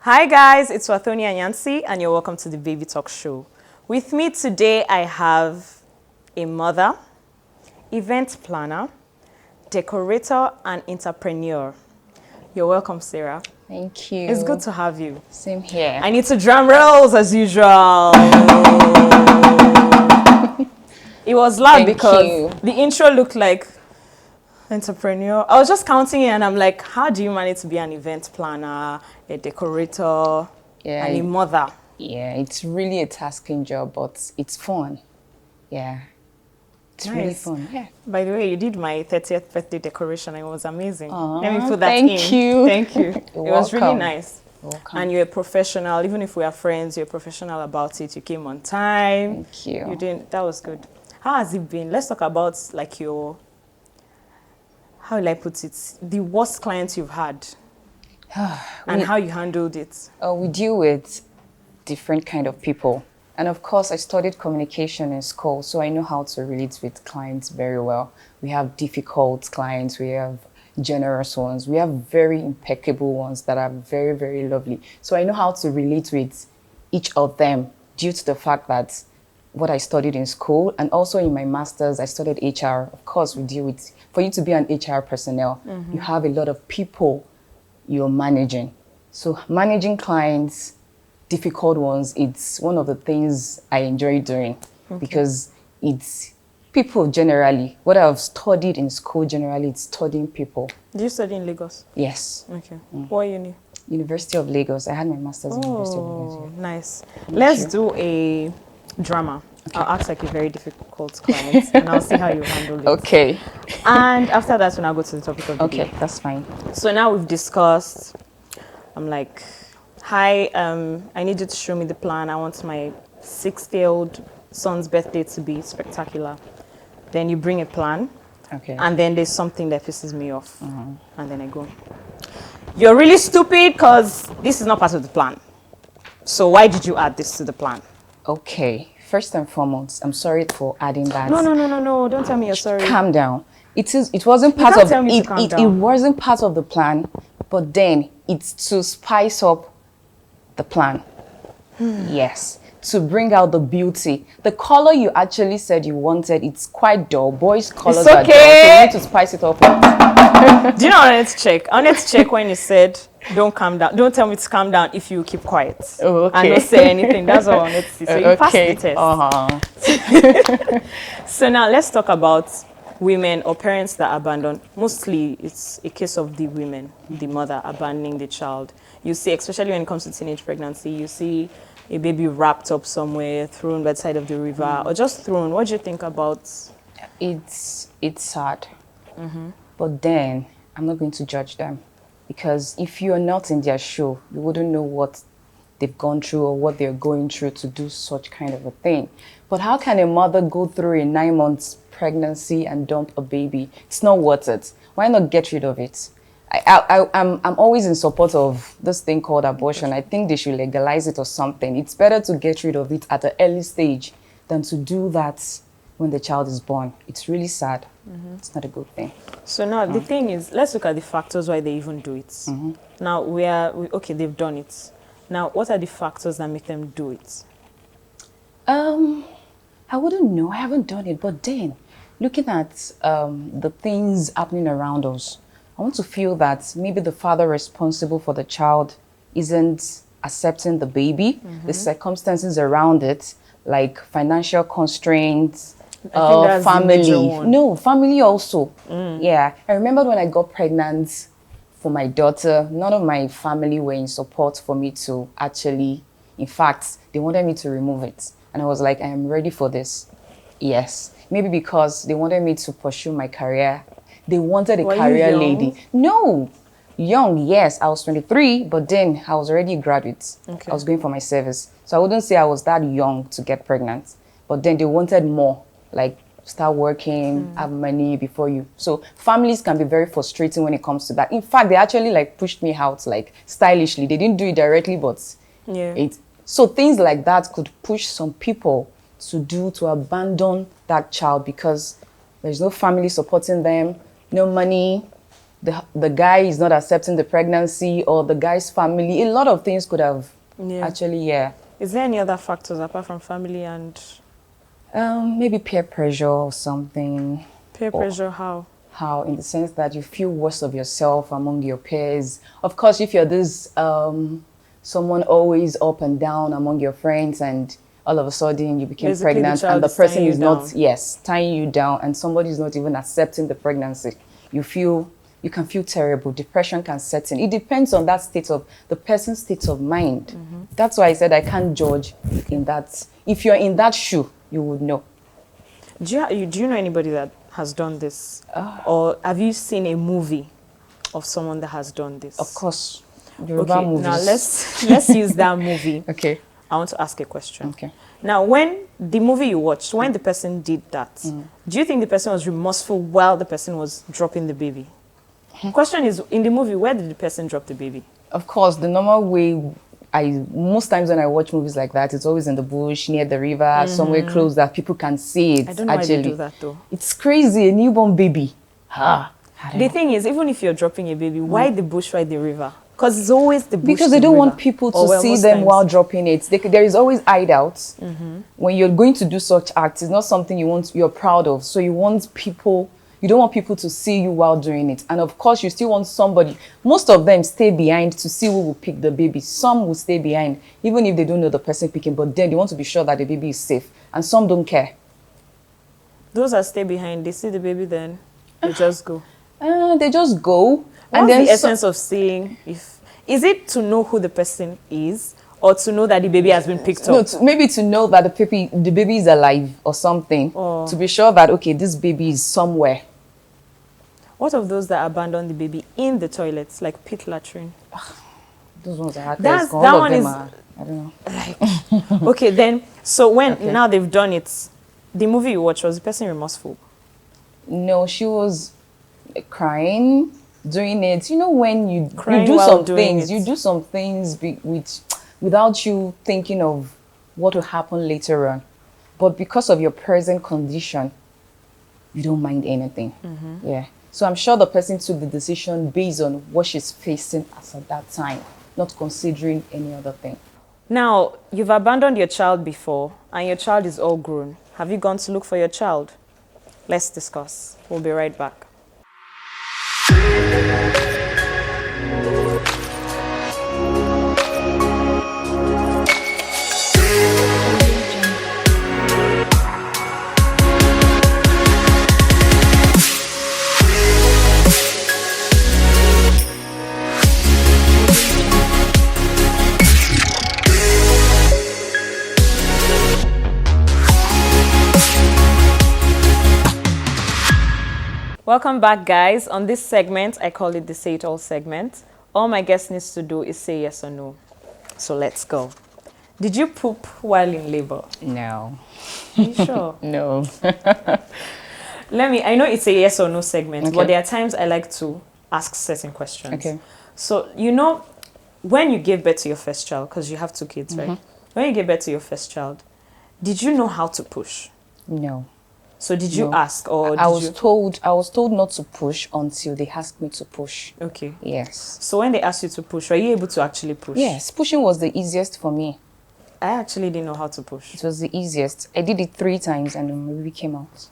Hi guys, it's Wathoni and Sarah, and you're welcome to the Baby Talk Show. With me today, I have a mother, event planner, decorator, and entrepreneur. You're welcome, Sarah. Thank you. It's good to have you. Same here. I need to drum rolls as usual. It was loud because the intro looked like entrepreneur. I was just counting it and I'm like, how do you manage to be an event planner, a decorator, and a mother? Yeah, it's really a tasking job, but it's fun. Yeah, it's really fun. Yeah. By the way, you did my 30th birthday decoration. It was amazing. Aww, let me put that in. Thank you. Thank you. It was really nice. Welcome. And you're a professional. Even if we are friends, you're a professional about it. You came on time. Thank you. You didn't. That was good. How has it been? Let's talk about like your, how will I put it, the worst clients you've had and how you handled it. We deal with different kind of people. And of course, I studied communication in school, so I know how to relate with clients very well. We have difficult clients, we have generous ones, we have very impeccable ones that are very, very lovely. So I know how to relate with each of them due to the fact that what I studied in school, and also in my master's, I studied HR. Of course, we deal with, for you to be an HR personnel, you have a lot of people you're managing. So managing clients, difficult ones, it's one of the things I enjoy doing because it's people generally. What I've studied in school generally, it's studying people. Did you study in Lagos? Yes. Okay. What uni? University of Lagos. I had my master's in University of Lagos. Oh, nice. Let's do a drama. Okay. I'll ask like a very difficult client and I'll see how you handle it. Okay. And after that, we'll now go to the topic of the day. Okay, that's fine. So now we've discussed, I'm like, hi, I need you to show me the plan. I want my 6-year-old son's birthday to be spectacular. Then you bring a plan. Okay. And then there's something that pisses me off. And then I go, you're really stupid because this is not part of the plan. So why did you add this to the plan? Okay. First and foremost, I'm sorry for adding that. No. Don't tell me you're sorry. Calm down. It wasn't part of it wasn't part of the plan, but then it's to spice up the plan. Yes. To bring out the beauty. The color you actually said you wanted, it's quite dull. Boys' colors are dull. So you need to spice it up. Do you know what I need to check? I need to check when you said, don't calm down. Don't tell me to calm down if you keep quiet. Oh, okay. And don't say anything. That's all I need to see. So you passed the test. So now let's talk about women or parents that abandon. Mostly it's a case of the women, the mother abandoning the child. You see, especially when it comes to teenage pregnancy, you see a baby wrapped up somewhere, thrown by the side of the river, or just thrown. What do you think about? It's sad. But then I'm not going to judge them, because if you're not in their shoe, you wouldn't know what they've gone through or what they're going through to do such kind of a thing. But how can a mother go through a 9 months pregnancy and dump a baby? It's not worth it. Why not get rid of it? I'm always in support of this thing called abortion. I think they should legalize it or something. It's better to get rid of it at an early stage than to do that when the child is born. It's really sad. It's not a good thing. So now the thing is, let's look at the factors why they even do it. Now okay, they've done it. Now, what are the factors that make them do it? I wouldn't know. I haven't done it. But then, looking at the things happening around us, I want to feel that maybe the father responsible for the child isn't accepting the baby, the circumstances around it, like financial constraints, family. No, family also. Yeah. I remember when I got pregnant for my daughter, none of my family were in support for me to actually, in fact, they wanted me to remove it. And I was like, I am ready for this. Yes. Maybe because they wanted me to pursue my career. They wanted a career lady. No. Young, yes, I was 23, but then I was already a graduate. Okay. I was going for my service. So I wouldn't say I was that young to get pregnant. But then they wanted more, like start working, have money before you. So families can be very frustrating when it comes to that. In fact, they actually like pushed me out like stylishly. They didn't do it directly, but Yeah. so things like that could push some people to abandon that child because there's no family supporting them, no money, the guy is not accepting the pregnancy, or the guy's family. A lot of things could have actually, yeah. Is there any other factors apart from family and maybe peer pressure or something. peer pressure? How, in the sense that you feel worse of yourself among your peers. Of course, if you're this someone always up and down among your friends, and all of a sudden you became Basically, pregnant, the and the person is not, down. yes, tying you down, and somebody is not even accepting the pregnancy, you can feel terrible. Depression can set in. It depends on that the person's state of mind. That's why I said I can't judge in that. If you're in that shoe, you would know. Do you know anybody that has done this? Or have you seen a movie of someone that has done this? Of course. Okay, now let's use that movie. Okay. I want to ask a question. Okay. Now, when the movie you watched, when the person did that, do you think the person was remorseful while the person was dropping the baby? Question is, in the movie, where did the person drop the baby? Of course, the normal way, most times when I watch movies like that, it's always in the bush, near the river, somewhere close that people can see it. I don't know why they do that though. It's crazy, a newborn baby. The thing is, even if you're dropping a baby, why the bush, why the river? Because it's always the bush. Because they don't want people to see them while dropping it. There is always hideouts. When you're going to do such acts, it's not something you're proud of. So you don't want people to see you while doing it. And of course, you still want somebody. Most of them stay behind to see who will pick the baby. Some will stay behind, even if they don't know the person picking. But then they want to be sure that the baby is safe. And some don't care. Those that stay behind, they see the baby, then they just go. They just go. What's the essence of seeing? Is it to know who the person is, or to know that the baby has been picked up? No, maybe to know that the baby is alive or something. To be sure that, okay, this baby is somewhere. What of those that abandon the baby in the toilets, like pit latrine? Those ones are hard. That one is, I don't know. Like, okay, then, so now they've done it, the movie you watched, was the person remorseful? No, she was crying, doing it. You know, when you do some things without you thinking of what will happen later on. But because of your present condition, you don't mind anything. Yeah. So I'm sure the person took the decision based on what she's facing as at that time, not considering any other thing. Now, you've abandoned your child before, and your child is all grown. Have you gone to look for your child? Let's discuss. We'll be right back. Welcome back, guys. On this segment, I call it the Say It All segment. All my guest needs to do is say yes or no. So let's go. Did you poop while in labor? No. Are you sure? No. I know it's a yes or no segment, but there are times I like to ask certain questions. Okay. So, you know, when you gave birth to your first child, because you have 2 kids, right? When you gave birth to your first child, did you know how to push? No. So did you ask, or I was told not to push until they asked me to push. Okay. Yes. So when they asked you to push, were you able to actually push? Yes, pushing was the easiest for me. I actually didn't know how to push. It was the easiest. I did it 3 times and then my baby came out.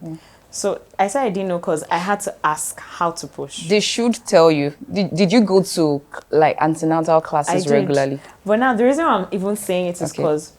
Yeah. So I said I didn't know because I had to ask how to push. They should tell you. Did you go to like antenatal classes regularly? But now the reason why I'm even saying it is because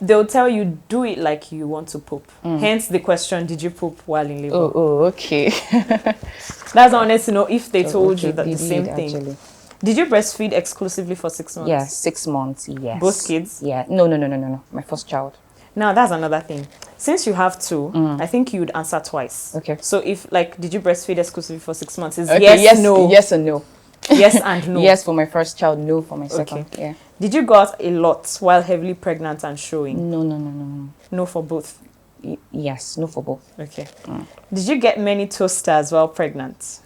they'll tell you, do it like you want to poop. Hence the question, did you poop while in labor? Oh, okay. That's what I wanted to know, if they told you that the same thing. Actually. Did you breastfeed exclusively for 6 months? Yeah, 6 months, yes. Both kids? Yeah. No. My first child. Now, that's another thing. Since you have 2, I think you'd answer twice. Okay. So if, did you breastfeed exclusively for 6 months? Is yes, no. Yes or no. Yes and no. Yes for my first child, no for my second. Okay. Yeah. Did you go out a lot while heavily pregnant and showing? No. No for both? Yes, no for both. Okay. Did you get many toasters while pregnant?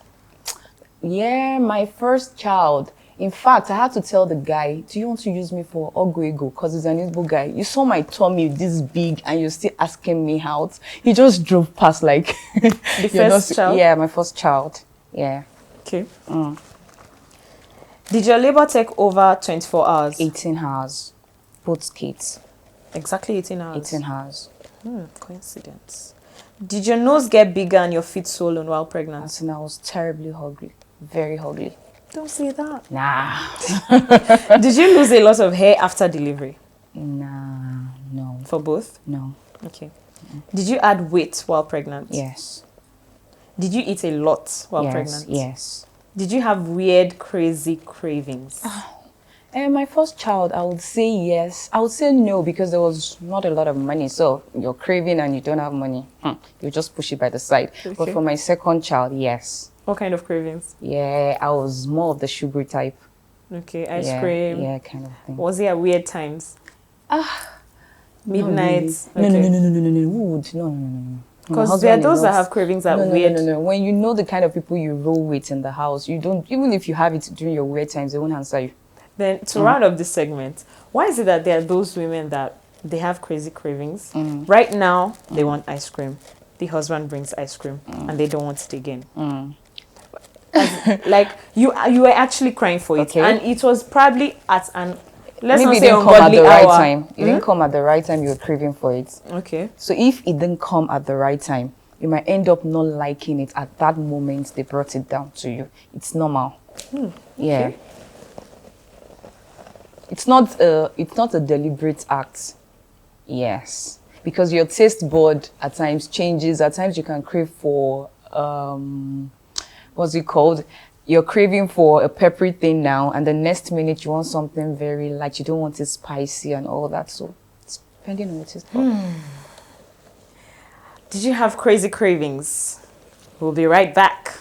Yeah, my first child. In fact, I had to tell the guy, do you want to use me for Oguego? Because he's an Igbo guy. You saw my tummy this big and you're still asking me out. He just drove past like... The first child? Yeah, my first child. Yeah. Okay. Did your labor take over 24 hours? 18 hours. Both kids. Exactly 18 hours? 18 hours. Coincidence. Did your nose get bigger and your feet swollen while pregnant? As in, I was terribly ugly. Very ugly. Don't say that. Nah. Did you lose a lot of hair after delivery? Nah, no. For both? No. Okay. Did you add weight while pregnant? Yes. Did you eat a lot while pregnant? Yes. Did you have weird, crazy cravings? My first child, I would say yes. I would say no because there was not a lot of money. So you're craving and you don't have money. You just push it by the side. Okay. But for my second child, yes. What kind of cravings? Yeah, I was more of the sugary type. Okay, ice cream. Yeah, kind of thing. Was it at weird times? Midnight? Really. Okay. No. Because there are those that have cravings at weird... No. When you know the kind of people you roll with in the house, you don't... Even if you have it during your weird times, they won't answer you. Then, to round up this segment, why is it that there are those women that they have crazy cravings? Right now, they want ice cream. The husband brings ice cream, and they don't want it again. Like, you were actually crying for it. Okay. And it was probably at an... Let's Maybe not say it didn't come at the right hour. time. It didn't come at the right time you were craving for it. Okay. So if it didn't come at the right time, you might end up not liking it at that moment they brought it down to you. It's normal. Yeah. Okay. It's not a deliberate act. Yes. Because your taste bud at times changes. At times you can crave for what's it called? You're craving for a peppery thing now, and the next minute you want something very light. You don't want it spicy and all that. So it's depending on your taste bud. Did you have crazy cravings? We'll be right back.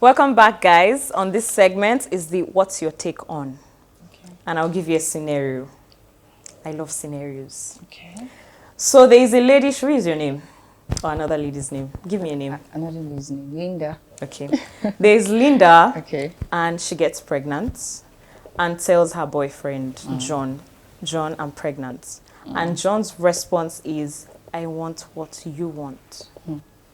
Welcome back, guys. On this segment is the What's Your Take On? Okay. And I'll give you a scenario. I love scenarios. Okay. So there is a lady, should we use your name? Or another lady's name? Give me a name. Another lady's name, Linda. Okay. There is Linda. Okay. And she gets pregnant and tells her boyfriend, John, I'm pregnant. And John's response is, I want what you want.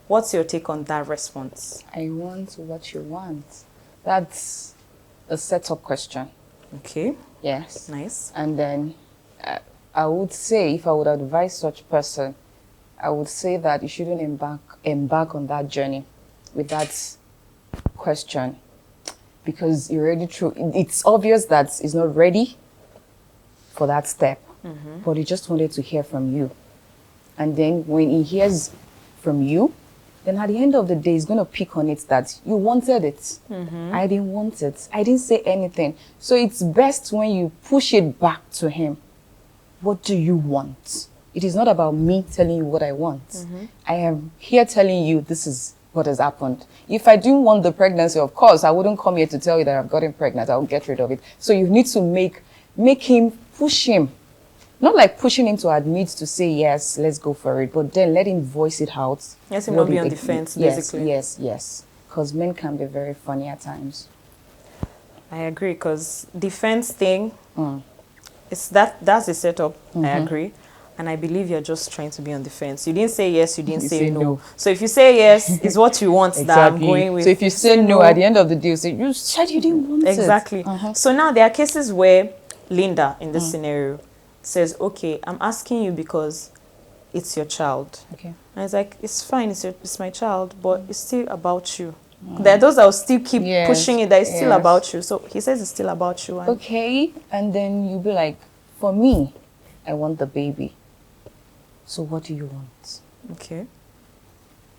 What's your take on that response? I want what you want. That's a setup question. Okay. Yes. Nice. And then I would say, if I would advise such person, I would say that you shouldn't embark on that journey with that question, because you're already through. It's obvious that he's not ready for that step, but he just wanted to hear from you. And then when he hears from you, then at the end of the day, he's going to pick on it that you wanted it. I didn't want it. I didn't say anything. So it's best when you push it back to him. What do you want? It is not about me telling you what I want. I am here telling you this is what has happened. If I didn't want the pregnancy, of course, I wouldn't come here to tell you that I've gotten pregnant. I'll get rid of it. So you need to make him, push him. Not like pushing him to admit to say, yes, let's go for it, but then let him voice it out. Yes, him not be on defense, basically. Yes. Because men can be very funny at times. I agree, because defense thing, that's a setup, I agree. And I believe you're just trying to be on defense. You didn't say yes, you didn't say no. So if you say yes, it's what you want that I'm going with. So if you say no, at the end of the day, you say, you said you didn't want it. Exactly. So now there are cases where Linda, in this scenario, says, okay, I'm asking you because it's your child. Okay. And it's like, it's fine, it's my child, but it's still about you. There are those that will still keep Yes, pushing it, that it's still yes. about you. So he says it's still about you. And Okay, and then you'll be like, for me, I want the baby. So what do you want? okay.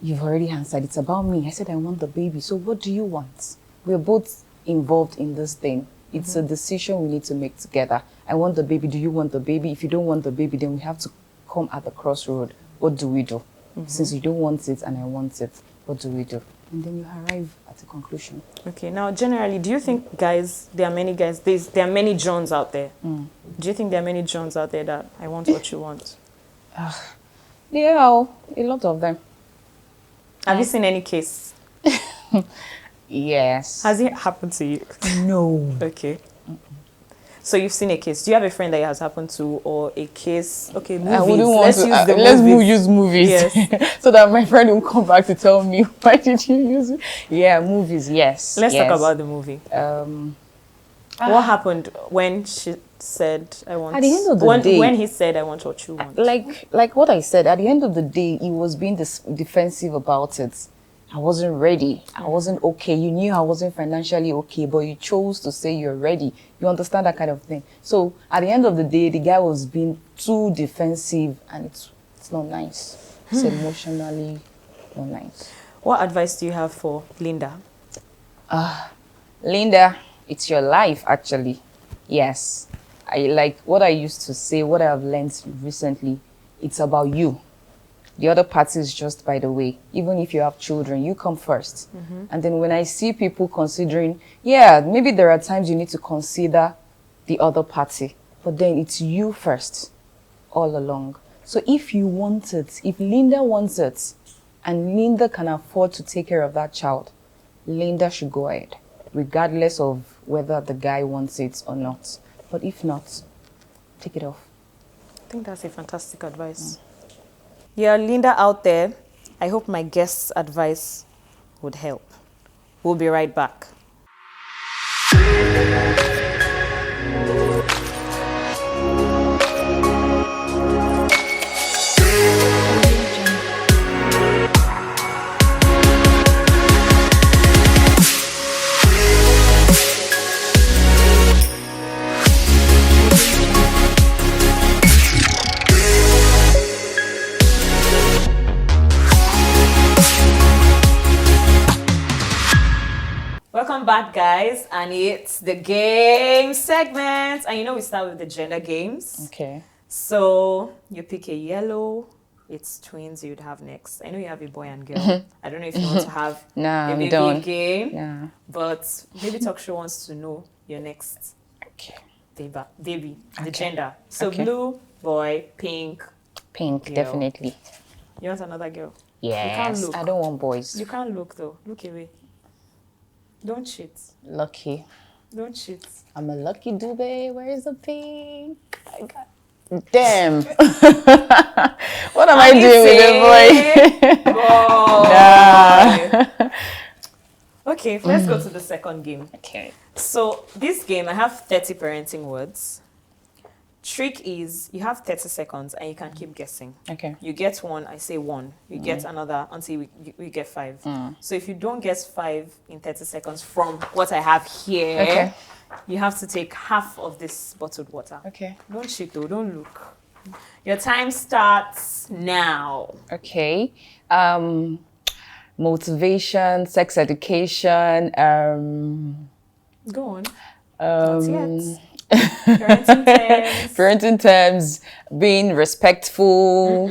You've already answered. It's about me. I said I want the baby. So what do you want? We're both involved in this thing. It's a decision we need to make together. I want the baby. Do you want the baby? If you don't want the baby, then we have to come at the crossroad. What do we do? Since you don't want it and I want it, what do we do? And then you arrive at a conclusion. Okay. Now, generally, do you think guys, there are many guys, there are many Johns out there. Do you think there are many Johns out there that I want what you want? Yeah, a lot of them. Have you seen any case? Yes. Has it happened to you? No. Okay. So you've seen a case. Do you have a friend that it has happened to, or a case? Okay, movies. I wouldn't want Let's to. use the Let's movies. use movies. Yes. So that my friend won't come back to tell me why did you use it. Yeah, movies. Yes. Let's yes. talk about the movie. What happened when she said, "I want"? At the end of the day, when he said, "I want what you want." Like what I said. At the end of the day, he was being defensive about it. I wasn't ready. I wasn't okay. You knew I wasn't financially okay, but you chose to say you're ready. You understand that kind of thing. So at the end of the day, the guy was being too defensive, and it's not nice. It's emotionally not nice. What advice do you have for Linda? Linda, it's your life, actually. Yes. I like what I used to say, what I've learned recently. It's about you. The other party is just by the way. Even if you have children, you come first. And then when I see people considering, yeah, maybe there are times you need to consider the other party, but then it's you first all along. So if you want it, if Linda wants it, and Linda can afford to take care of that child, Linda should go ahead, regardless of whether the guy wants it or not. But if not, take it off. I think that's a fantastic advice. Yeah, Linda out there, I hope my guest's advice would help. We'll be right back. Welcome back, guys, and it's the game segment. And you know we start with the gender games. Okay. So you pick a yellow. It's twins you'd have next. I know you have a boy and girl. I don't know if you want to have a baby game. Yeah. But maybe Talk Show wants to know your next Okay. baby, the Okay. gender. So Okay. blue, boy, pink. Pink, Girl. definitely. You want another girl? Yes. look. I don't want boys. You can't look though. Look away. Don't cheat. Lucky. Don't cheat. I'm a lucky doobie. Where is the pink? I got. Damn. What am I doing with a boy? Boy. Okay, let's go to the second game. Okay. So this game, I have 30 parenting words. Trick is you have 30 seconds and you can keep guessing. Okay. You get one, I say one. You get another until we get 5. So if you don't guess 5 in 30 seconds from what I have here, Okay. you have to take half of this bottled water. Okay. Don't cheat though, don't look. Your time starts now. Okay. Motivation, sex education, Go on. um, Not yet. Parenting terms. parenting terms, being respectful,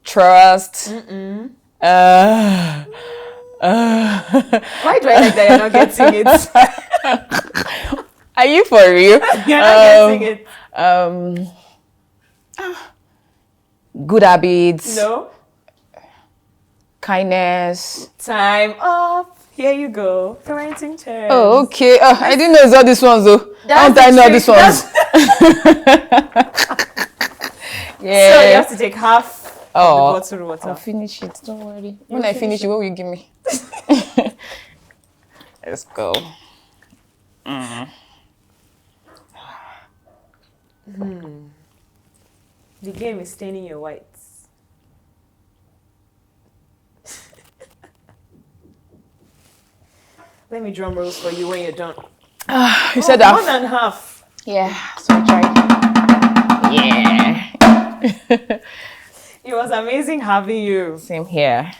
trust. Why do I like that you're not getting it? Are you for real? You're not getting it. Good habits, No. kindness. Time up. Here you go. Parenting terms. Oh, okay. I didn't know it's all these ones though. That's Don't I the know trick. these ones? Yeah. So you have to take half of the bottled water. I'll finish it. Don't worry. When I finish it, what will you give me? Let's go. The game is staining your whites. Let me drum rolls for you when you're done. You said that. 1.5. Yeah, so I tried. Yeah. It was amazing having you. Same here.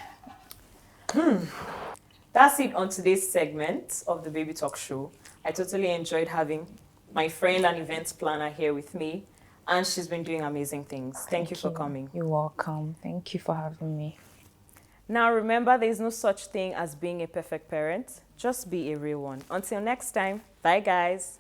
That's it on today's segment of the Baby Talk Show. I totally enjoyed having my friend and events planner here with me, and she's been doing amazing things. Thank you for coming. You're welcome. Thank you for having me. Now remember, there is no such thing as being a perfect parent. Just be a real one. Until next time, bye guys.